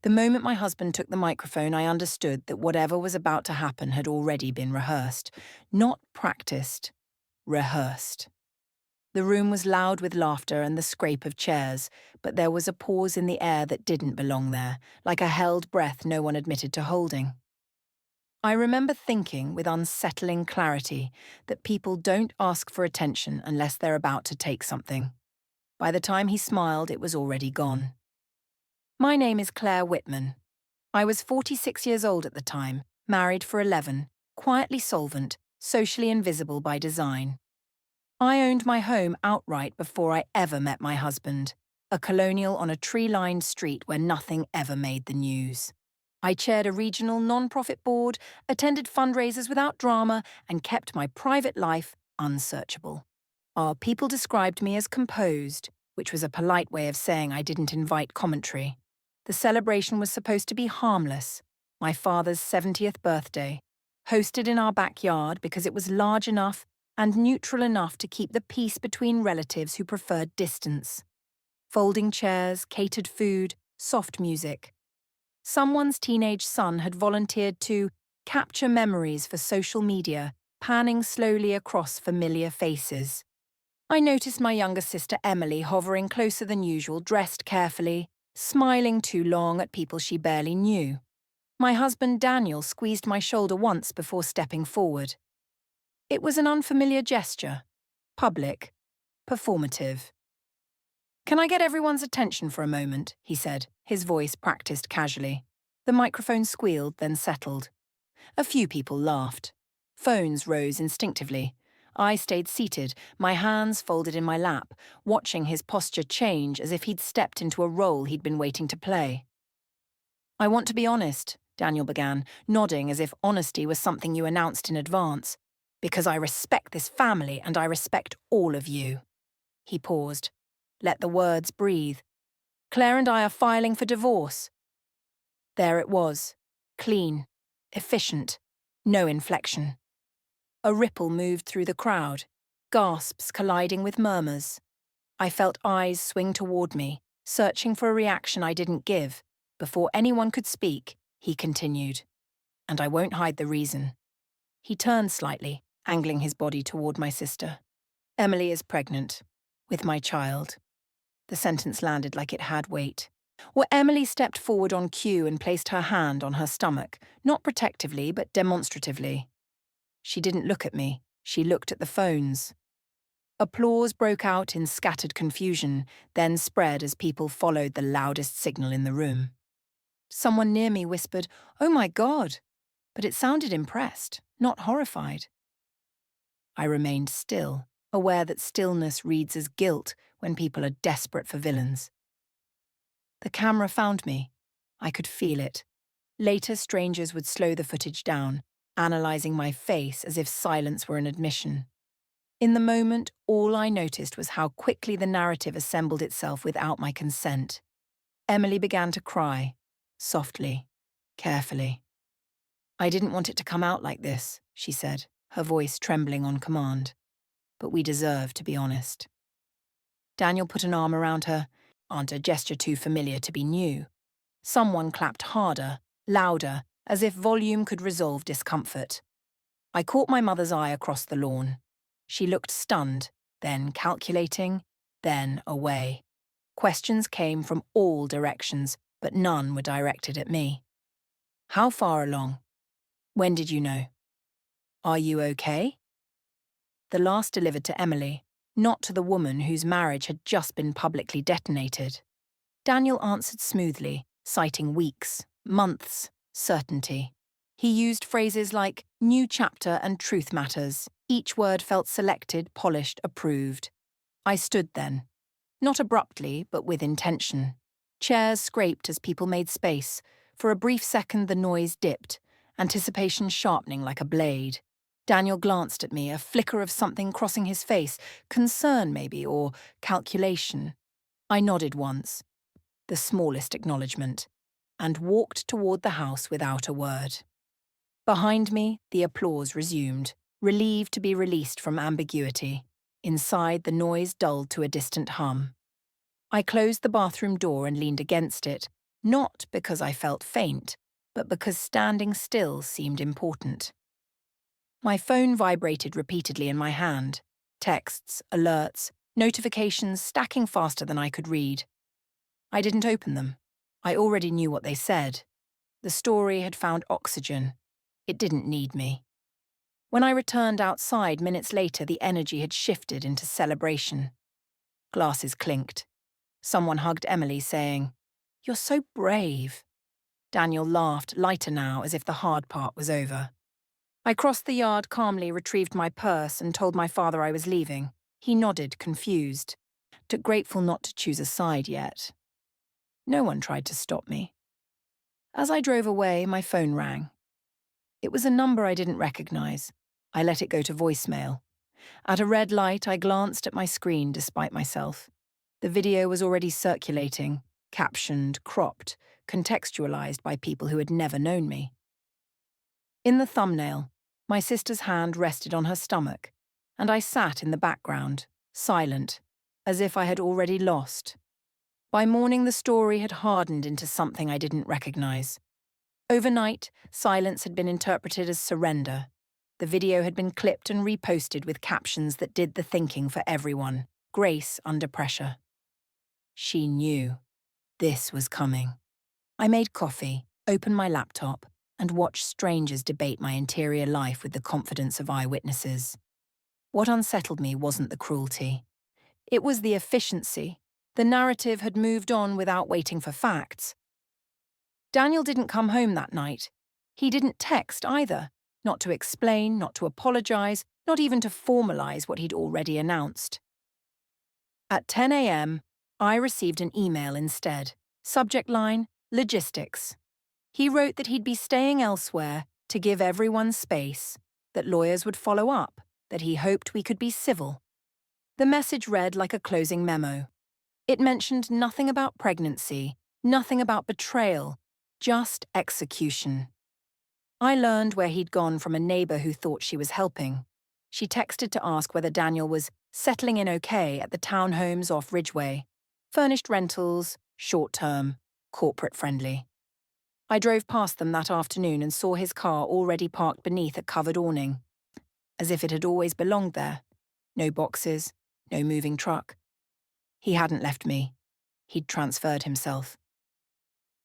The moment my husband took the microphone, I understood that whatever was about to happen had already been rehearsed. Not practiced, rehearsed. The room was loud with laughter and the scrape of chairs, but there was a pause in the air that didn't belong there, like a held breath no one admitted to holding. I remember thinking with unsettling clarity that people don't ask for attention unless they're about to take something. By the time he smiled, it was already gone. My name is Claire Whitman. I was 46 years old at the time, married for 11, quietly solvent, socially invisible by design. I owned my home outright before I ever met my husband, a colonial on a tree-lined street where nothing ever made the news. I chaired a regional non-profit board, attended fundraisers without drama, and kept my private life unsearchable. Our people described me as composed, which was a polite way of saying I didn't invite commentary. The celebration was supposed to be harmless, my father's 70th birthday, hosted in our backyard because it was large enough and neutral enough to keep the peace between relatives who preferred distance. Folding chairs, catered food, soft music. Someone's teenage son had volunteered to capture memories for social media, panning slowly across familiar faces. I noticed my younger sister Emily hovering closer than usual, dressed carefully, smiling too long at people she barely knew. My husband Daniel squeezed my shoulder once before stepping forward. It was an unfamiliar gesture, public, performative. "Can I get everyone's attention for a moment?" he said, his voice practiced casually. The microphone squealed, then settled. A few people laughed. Phones rose instinctively. I stayed seated, my hands folded in my lap, watching his posture change as if he'd stepped into a role he'd been waiting to play. "I want to be honest," Daniel began, nodding as if honesty was something you announced in advance. "Because I respect this family and I respect all of you." He paused. Let the words breathe. "Claire and I are filing for divorce." There it was. Clean. Efficient. No inflection. A ripple moved through the crowd, gasps colliding with murmurs. I felt eyes swing toward me, searching for a reaction I didn't give. Before anyone could speak, he continued. "And I won't hide the reason." He turned slightly, angling his body toward my sister. "Emily is pregnant. With my child." The sentence landed like it had weight. Emily stepped forward on cue and placed her hand on her stomach, not protectively but demonstratively. She didn't look at me, she looked at the phones. Applause broke out in scattered confusion, then spread as people followed the loudest signal in the room. Someone near me whispered, "Oh my God," but it sounded impressed, not horrified. I remained still, aware that stillness reads as guilt when people are desperate for villains. The camera found me. I could feel it. Later, strangers would slow the footage down, analyzing my face as if silence were an admission. In the moment, all I noticed was how quickly the narrative assembled itself without my consent. Emily began to cry, softly, carefully. "I didn't want it to come out like this," she said, her voice trembling on command. "But we deserve to be honest." Daniel put an arm around her, a gesture too familiar to be new. Someone clapped harder, louder, as if volume could resolve discomfort. I caught my mother's eye across the lawn. She looked stunned, then calculating, then away. Questions came from all directions, but none were directed at me. "How far along? When did you know? Are you okay?" The last delivered to Emily, not to the woman whose marriage had just been publicly detonated. Daniel answered smoothly, citing weeks, months, certainty. He used phrases like new chapter and truth matters. Each word felt selected, polished, approved. I stood then. Not abruptly, but with intention. Chairs scraped as people made space. For a brief second the noise dipped, anticipation sharpening like a blade. Daniel glanced at me, a flicker of something crossing his face, concern maybe, or calculation. I nodded once, the smallest acknowledgement, and walked toward the house without a word. Behind me, the applause resumed, relieved to be released from ambiguity. Inside, the noise dulled to a distant hum. I closed the bathroom door and leaned against it, Not because I felt faint, but because standing still seemed important. My phone vibrated repeatedly in my hand. Texts, alerts, notifications stacking faster than I could read. I didn't open them. I already knew what they said. The story had found oxygen. It didn't need me. When I returned outside minutes later, the energy had shifted into celebration. Glasses clinked. Someone hugged Emily, saying, "You're so brave." Daniel laughed, lighter now, as if the hard part was over. I crossed the yard calmly, retrieved my purse, and told my father I was leaving. He nodded, confused, but grateful not to choose a side yet. No one tried to stop me. As I drove away, my phone rang. It was a number I didn't recognize. I let it go to voicemail. At a red light, I glanced at my screen despite myself. The video was already circulating, captioned, cropped, contextualized by people who had never known me. In the thumbnail, my sister's hand rested on her stomach, and I sat in the background, silent, as if I had already lost. By morning, the story had hardened into something I didn't recognize. Overnight, silence had been interpreted as surrender. The video had been clipped and reposted with captions that did the thinking for everyone. Grace under pressure. She knew. This was coming. I made coffee, opened my laptop, and watched strangers debate my interior life with the confidence of eyewitnesses. What unsettled me wasn't the cruelty. It was the efficiency. The narrative had moved on without waiting for facts. Daniel didn't come home that night. He didn't text either, not to explain, not to apologize, not even to formalize what he'd already announced. At 10 a.m., I received an email instead. Subject line, logistics. He wrote that he'd be staying elsewhere to give everyone space, that lawyers would follow up, that he hoped we could be civil. The message read like a closing memo. It mentioned nothing about pregnancy, nothing about betrayal, just execution. I learned where he'd gone from a neighbor who thought she was helping. She texted to ask whether Daniel was settling in okay at the townhomes off Ridgeway. Furnished rentals, short-term, corporate-friendly. I drove past them that afternoon and saw his car already parked beneath a covered awning, as if it had always belonged there. No boxes, no moving truck. He hadn't left me. He'd transferred himself.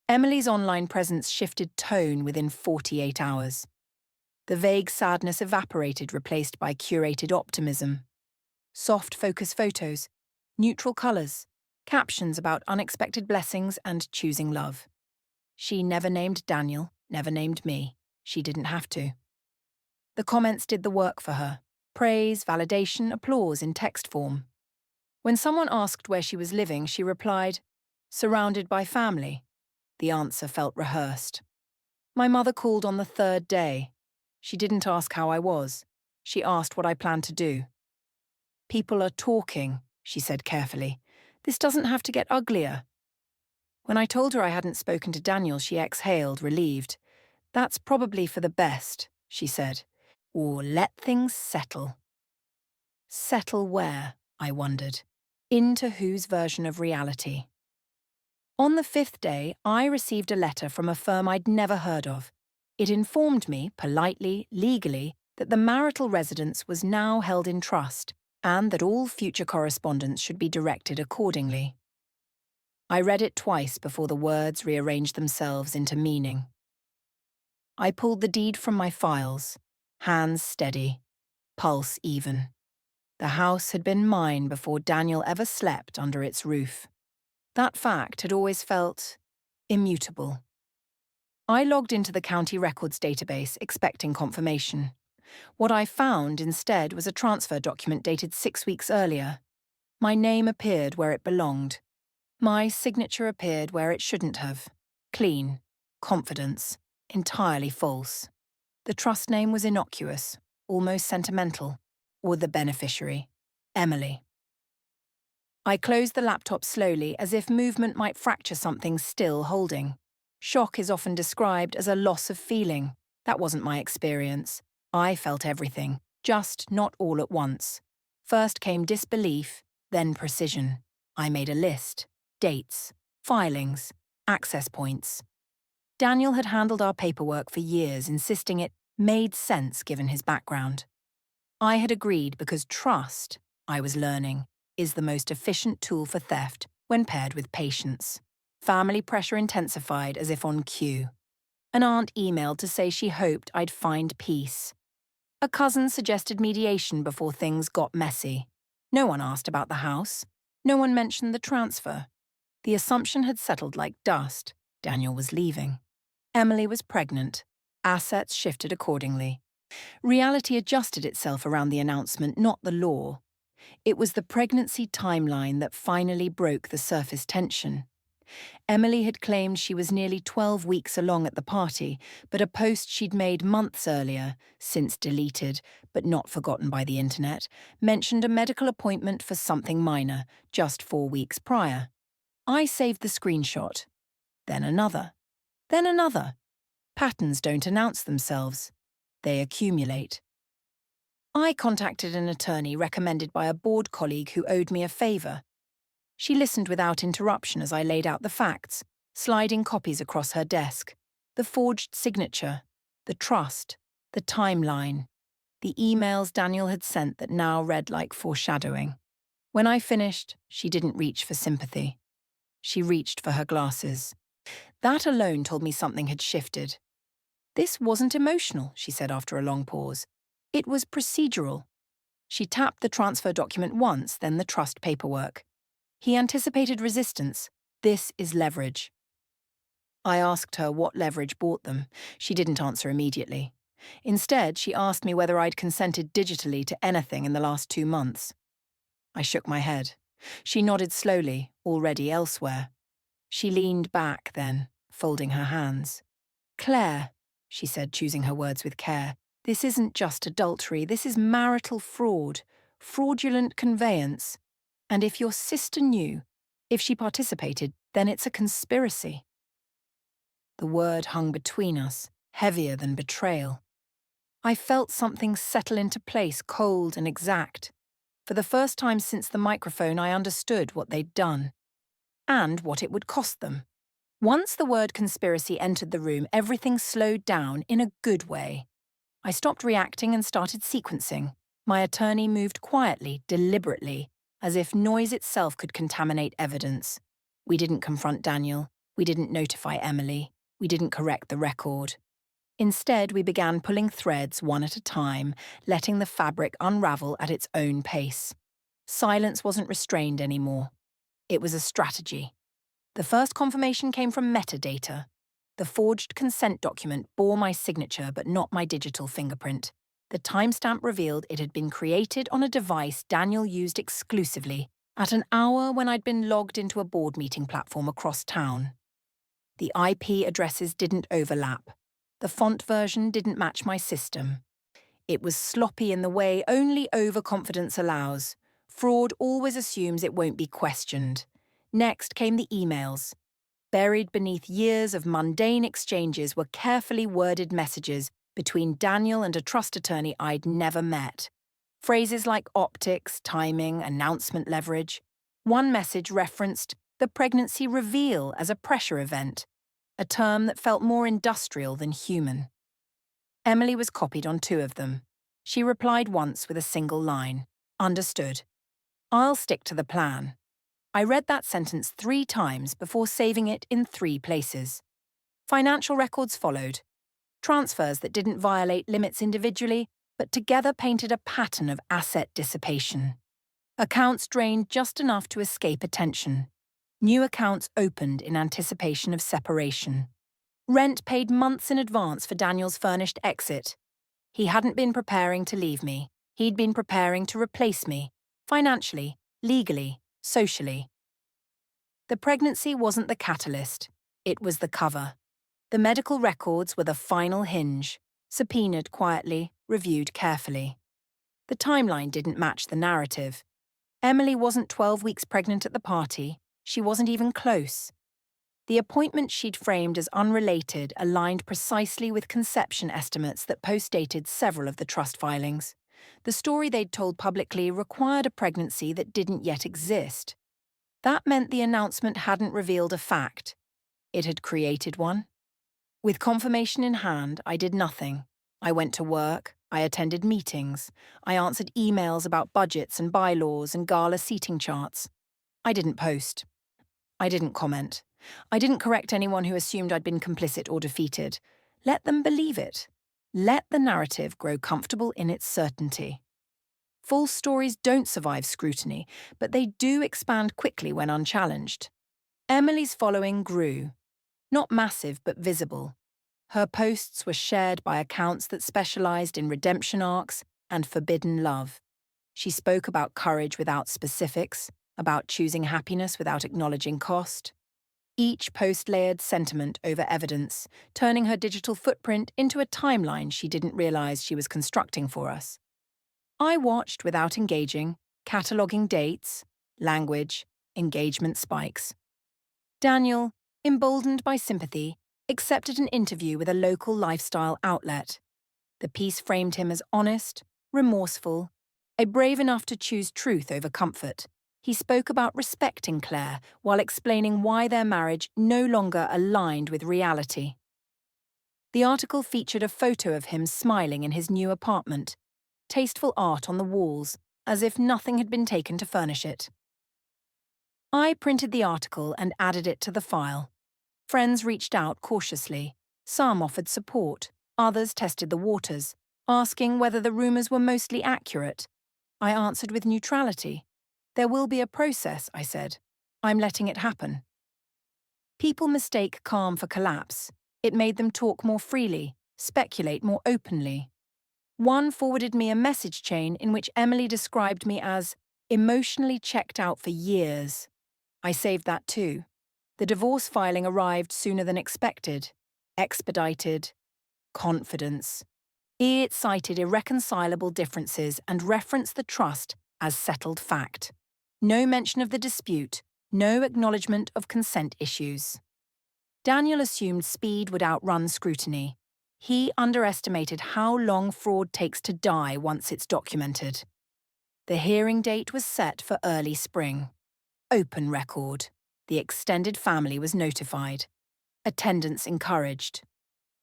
Emily's online presence shifted tone within 48 hours. The vague sadness evaporated, replaced by curated optimism. Soft focus photos, neutral colours, captions about unexpected blessings and choosing love. She never named Daniel, never named me. She didn't have to. The comments did the work for her. Praise, validation, applause in text form. When someone asked where she was living, she replied, "Surrounded by family." The answer felt rehearsed. My mother called on the third day. She didn't ask how I was. She asked what I planned to do. "People are talking," she said carefully. "This doesn't have to get uglier." When I told her I hadn't spoken to Daniel, she exhaled, relieved. "That's probably for the best," she said. "Or let things settle." Settle where? I wondered. Into whose version of reality? On the fifth day, I received a letter from a firm I'd never heard of. It informed me, politely, legally, that the marital residence was now held in trust, and that all future correspondence should be directed accordingly. I read it twice before the words rearranged themselves into meaning. I pulled the deed from my files, hands steady, pulse even. The house had been mine before Daniel ever slept under its roof. That fact had always felt immutable. I logged into the county records database, expecting confirmation. What I found instead was a transfer document dated 6 weeks earlier. My name appeared where it belonged. My signature appeared where it shouldn't have. Clean, confidence, entirely false. The trust name was innocuous, almost sentimental. Or the beneficiary, Emily. I closed the laptop slowly, as if movement might fracture something still holding. Shock is often described as a loss of feeling. That wasn't my experience. I felt everything, just not all at once. First came disbelief, then precision. I made a list. Dates, filings, Access points. Daniel had handled our paperwork for years, insisting it made sense given his background. I had agreed because trust, I was learning, is the most efficient tool for theft when paired with patience. Family pressure intensified as if on cue. An aunt emailed to say she hoped I'd find peace. A cousin suggested mediation before things got messy. No one asked about the house. No one mentioned the transfer. The assumption had settled like dust. Daniel was leaving. Emily was pregnant. Assets shifted accordingly. Reality adjusted itself around the announcement, not the law. It was the pregnancy timeline that finally broke the surface tension. Emily had claimed she was nearly 12 weeks along at the party, but a post she'd made months earlier, since deleted, but not forgotten by the internet, mentioned a medical appointment for something minor, just 4 weeks prior. I saved the screenshot. Then another. Then another. Patterns don't announce themselves. They accumulate. I contacted an attorney recommended by a board colleague who owed me a favour. She listened without interruption as I laid out the facts, sliding copies across her desk. The forged signature, the trust, the timeline, the emails Daniel had sent that now read like foreshadowing. When I finished, she didn't reach for sympathy. She reached for her glasses. That alone told me something had shifted. This wasn't emotional, she said after a long pause. It was procedural. She tapped the transfer document once, then the trust paperwork. He anticipated resistance. This is leverage. I asked her what leverage bought them. She didn't answer immediately. Instead, she asked me whether I'd consented digitally to anything in the last 2 months. I shook my head. She nodded slowly, already elsewhere. She leaned back then, folding her hands. Claire, she said, choosing her words with care, this isn't just adultery, this is marital fraud, fraudulent conveyance. And if your sister knew, if she participated, then it's a conspiracy. The word hung between us, heavier than betrayal. I felt something settle into place, cold and exact. For the first time since the microphone, I understood what they'd done. And what it would cost them. Once the word conspiracy entered the room, everything slowed down in a good way. I stopped reacting and started sequencing. My attorney moved quietly, deliberately, as if noise itself could contaminate evidence. We didn't confront Daniel. We didn't notify Emily. We didn't correct the record. Instead, we began pulling threads one at a time, letting the fabric unravel at its own pace. Silence wasn't restrained anymore. It was a strategy. The first confirmation came from metadata. The forged consent document bore my signature but not my digital fingerprint. The timestamp revealed it had been created on a device Daniel used exclusively, at an hour when I'd been logged into a board meeting platform across town. The IP addresses didn't overlap. The font version didn't match my system. It was sloppy in the way only overconfidence allows. Fraud always assumes it won't be questioned. Next came the emails. Buried beneath years of mundane exchanges were carefully worded messages between Daniel and a trust attorney I'd never met. Phrases like optics, timing, announcement leverage. One message referenced the pregnancy reveal as a pressure event, a term that felt more industrial than human. Emily was copied on 2 of them. She replied once with a single line. Understood. I'll stick to the plan. I read that sentence 3 times before saving it in 3 places. Financial records followed. Transfers that didn't violate limits individually, but together painted a pattern of asset dissipation. Accounts drained just enough to escape attention. New accounts opened in anticipation of separation. Rent paid months in advance for Daniel's furnished exit. He hadn't been preparing to leave me. He'd been preparing to replace me, financially, legally, socially. The pregnancy wasn't the catalyst. It was the cover. The medical records were the final hinge, subpoenaed quietly, reviewed carefully. The timeline didn't match the narrative. Emily wasn't 12 weeks pregnant at the party. She wasn't even close. The appointment she'd framed as unrelated aligned precisely with conception estimates that postdated several of the trust filings. The story they'd told publicly required a pregnancy that didn't yet exist. That meant the announcement hadn't revealed a fact. It had created one. With confirmation in hand, I did nothing. I went to work, I attended meetings, I answered emails about budgets and bylaws and gala seating charts. I didn't post. I didn't comment. I didn't correct anyone who assumed I'd been complicit or defeated. Let them believe it. Let the narrative grow comfortable in its certainty. False stories don't survive scrutiny, but they do expand quickly when unchallenged. Emily's following grew. Not massive, but visible. Her posts were shared by accounts that specialized in redemption arcs and forbidden love. She spoke about courage without specifics, about choosing happiness without acknowledging cost. Each post layered sentiment over evidence, turning her digital footprint into a timeline she didn't realize she was constructing for us. I watched without engaging, cataloguing dates, language, engagement spikes. Daniel, emboldened by sympathy, accepted an interview with a local lifestyle outlet. The piece framed him as honest, remorseful, brave enough to choose truth over comfort. He spoke about respecting Claire while explaining why their marriage no longer aligned with reality. The article featured a photo of him smiling in his new apartment, tasteful art on the walls, as if nothing had been taken to furnish it. I printed the article and added it to the file. Friends reached out cautiously. Some offered support, others tested the waters, asking whether the rumours were mostly accurate. I answered with neutrality. There will be a process, I said. I'm letting it happen. People mistake calm for collapse. It made them talk more freely, speculate more openly. One forwarded me a message chain in which Emily described me as emotionally checked out for years. I saved that too. The divorce filing arrived sooner than expected. Expedited. Confidence. It cited irreconcilable differences and referenced the trust as settled fact. No mention of the dispute, no acknowledgement of consent issues. Daniel assumed speed would outrun scrutiny. He underestimated how long fraud takes to die once it's documented. The hearing date was set for early spring. Open record. The extended family was notified. Attendance encouraged.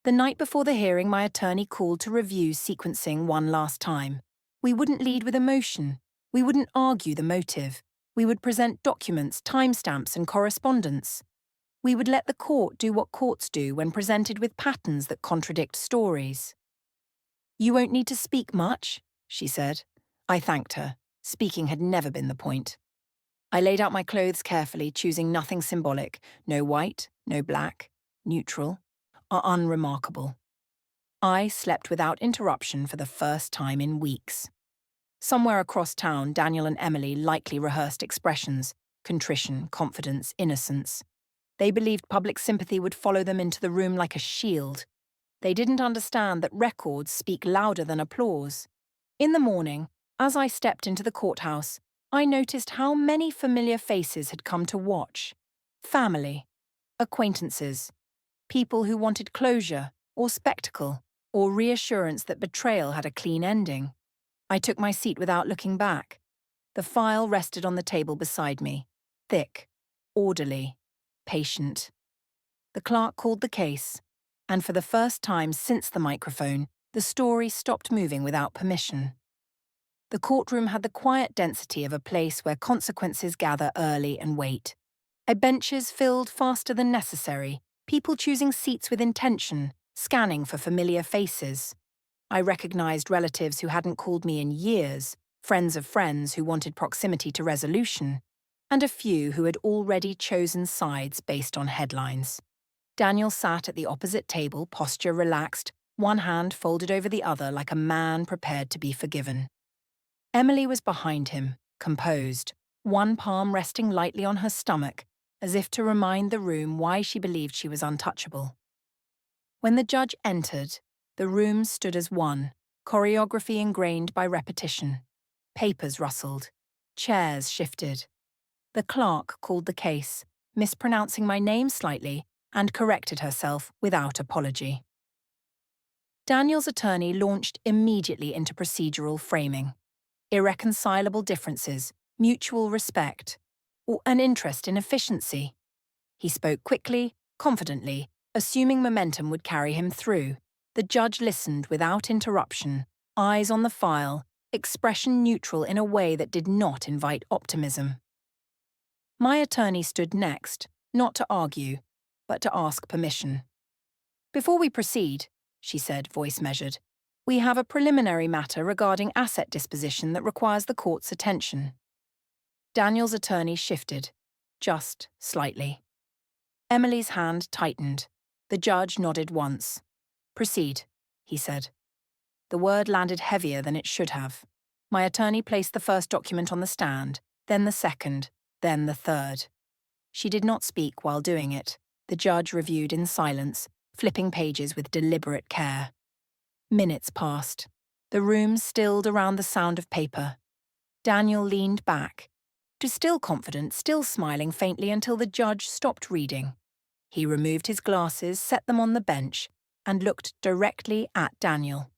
The night before the hearing, my attorney called to review sequencing one last time. We wouldn't lead with emotion. We wouldn't argue the motive. We would present documents, timestamps, and correspondence. We would let the court do what courts do when presented with patterns that contradict stories. You won't need to speak much, she said. I thanked her. Speaking had never been the point. I laid out my clothes carefully, choosing nothing symbolic, no white, no black, neutral, or unremarkable. I slept without interruption for the first time in weeks. Somewhere across town, Daniel and Emily likely rehearsed expressions, contrition, confidence, innocence. They believed public sympathy would follow them into the room like a shield. They didn't understand that records speak louder than applause. In the morning, as I stepped into the courthouse, I noticed how many familiar faces had come to watch. Family, acquaintances, people who wanted closure or spectacle or reassurance that betrayal had a clean ending. I took my seat without looking back. The file rested on the table beside me, thick, orderly, patient. The clerk called the case, and for the first time since the microphone, the story stopped moving without permission. The courtroom had the quiet density of a place where consequences gather early and wait. Benches filled faster than necessary, people choosing seats with intention, scanning for familiar faces. I recognized relatives who hadn't called me in years, friends of friends who wanted proximity to resolution, and a few who had already chosen sides based on headlines. Daniel sat at the opposite table, posture relaxed, one hand folded over the other like a man prepared to be forgiven. Emily was behind him, composed, one palm resting lightly on her stomach, as if to remind the room why she believed she was untouchable. When the judge entered, the room stood as one, choreography ingrained by repetition. Papers rustled. Chairs shifted. The clerk called the case, mispronouncing my name slightly, and corrected herself without apology. Daniel's attorney launched immediately into procedural framing. Irreconcilable differences, mutual respect, or an interest in efficiency. He spoke quickly, Confidently, assuming momentum would carry him through, the judge listened without interruption, eyes on the file, expression neutral in a way that did not invite optimism. My attorney stood next, not to argue, but to ask permission. "Before we proceed," she said, voice measured, "we have a preliminary matter regarding asset disposition that requires the court's attention." Daniel's attorney shifted, just slightly. Emily's hand tightened. The judge nodded once. "Proceed," he said. The word landed heavier than it should have. My attorney placed the first document on the stand, then the second, then the third. She did not speak while doing it. The judge reviewed in silence, flipping pages with deliberate care. Minutes passed. The room stilled around the sound of paper. Daniel leaned back, still confident, still smiling faintly until the judge stopped reading. He removed his glasses, set them on the bench, and looked directly at Daniel.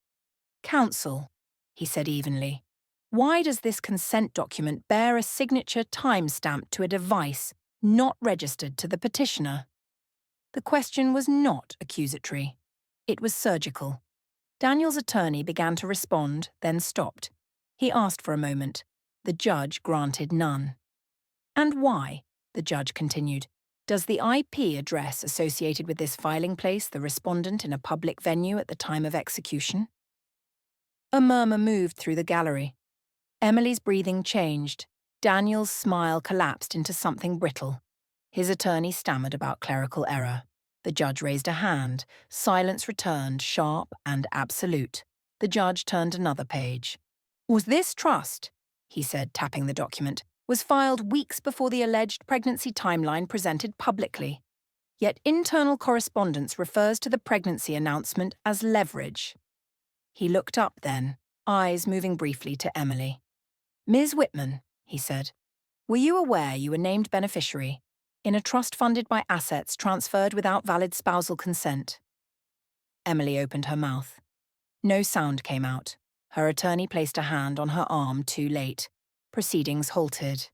"Counsel," he said evenly, "why does this consent document bear a signature time-stamped to a device not registered to the petitioner?" The question was not accusatory. It was surgical. Daniel's attorney began to respond, then stopped. He asked for a moment. The judge granted none. "And why," the judge continued, "does the IP address associated with this filing place the respondent in a public venue at the time of execution?" A murmur moved through the gallery. Emily's breathing changed. Daniel's smile collapsed into something brittle. His attorney stammered about clerical error. The judge raised a hand. Silence returned, sharp and absolute. The judge turned another page. "Was this trust," he said, tapping the document, "was filed weeks before the alleged pregnancy timeline presented publicly. Yet internal correspondence refers to the pregnancy announcement as leverage." He looked up then, eyes moving briefly to Emily. "Ms. Whitman," he said, "were you aware you were named beneficiary in a trust funded by assets transferred without valid spousal consent?" Emily opened her mouth. No sound came out. Her attorney placed a hand on her arm too late. Proceedings halted.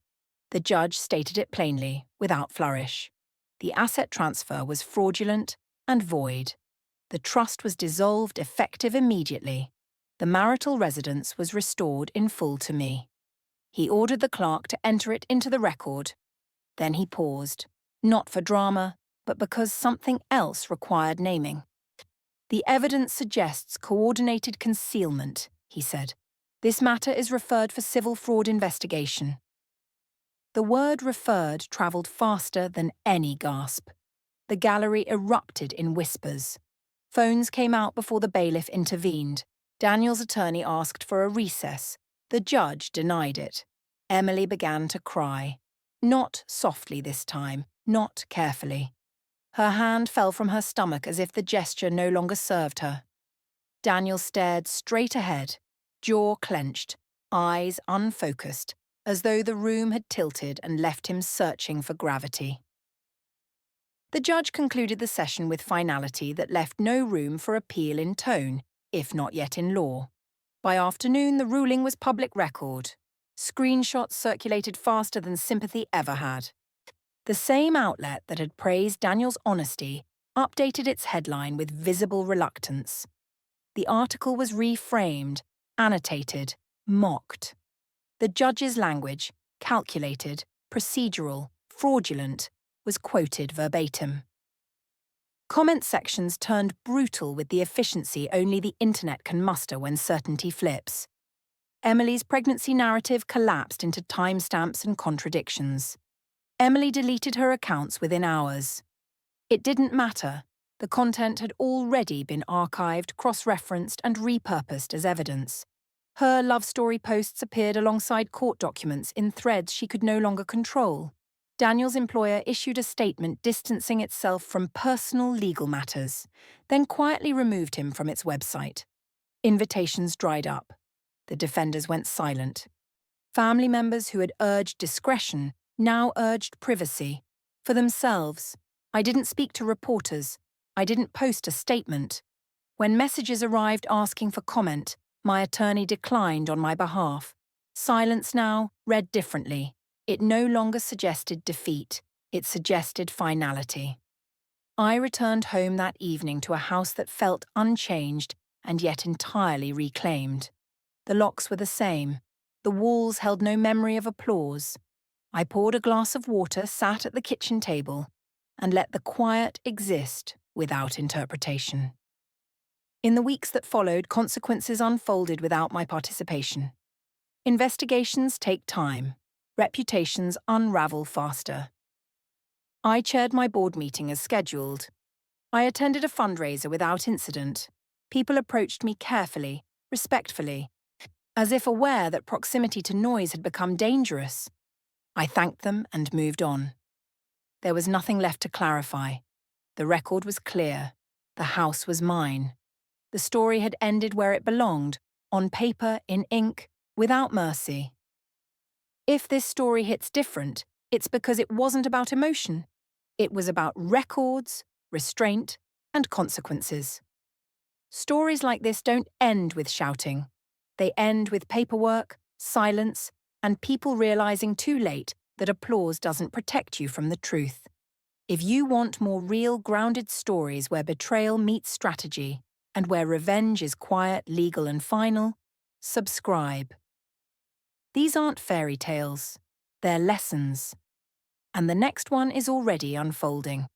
The judge stated it plainly, without flourish. The asset transfer was fraudulent and void. The trust was dissolved effective immediately. The marital residence was restored in full to me. He ordered the clerk to enter it into the record. Then he paused, not for drama, but because something else required naming. "The evidence suggests coordinated concealment," he said. "This matter is referred for civil fraud investigation." The word referred travelled faster than any gasp. The gallery erupted in whispers. Phones came out before the bailiff intervened. Daniel's attorney asked for a recess. The judge denied it. Emily began to cry. Not softly this time, not carefully. Her hand fell from her stomach as if the gesture no longer served her. Daniel stared straight ahead, jaw clenched, eyes unfocused, as though the room had tilted and left him searching for gravity. The judge concluded the session with finality that left no room for appeal in tone, if not yet in law. By afternoon, the ruling was public record. Screenshots circulated faster than sympathy ever had. The same outlet that had praised Daniel's honesty updated its headline with visible reluctance. The article was reframed, annotated, mocked. The judge's language, calculated, procedural, fraudulent, was quoted verbatim. Comment sections turned brutal with the efficiency only the internet can muster when certainty flips. Emily's pregnancy narrative collapsed into timestamps and contradictions. Emily deleted her accounts within hours. It didn't matter. The content had already been archived, cross-referenced, and repurposed as evidence. Her love story posts appeared alongside court documents in threads she could no longer control. Daniel's employer issued a statement distancing itself from personal legal matters, then quietly removed him from its website. Invitations dried up. The defenders went silent. Family members who had urged discretion now urged privacy. For themselves, "I didn't speak to reporters. I didn't post a statement." When messages arrived asking for comment, my attorney declined on my behalf. Silence now read differently. It no longer suggested defeat. It suggested finality. I returned home that evening to a house that felt unchanged and yet entirely reclaimed. The locks were the same. The walls held no memory of applause. I poured a glass of water, sat at the kitchen table, and let the quiet exist without interpretation. In the weeks that followed, consequences unfolded without my participation. Investigations take time. Reputations unravel faster. I chaired my board meeting as scheduled. I attended a fundraiser without incident. People approached me carefully, respectfully, as if aware that proximity to noise had become dangerous. I thanked them and moved on. There was nothing left to clarify. The record was clear. The house was mine. The story had ended where it belonged, on paper, in ink, without mercy. If this story hits different, it's because it wasn't about emotion. It was about records, restraint, and consequences. Stories like this don't end with shouting. They end with paperwork, silence, and people realizing too late that applause doesn't protect you from the truth. If you want more real, grounded stories where betrayal meets strategy, and where revenge is quiet, legal, and final, subscribe. These aren't fairy tales. They're lessons. And the next one is already unfolding.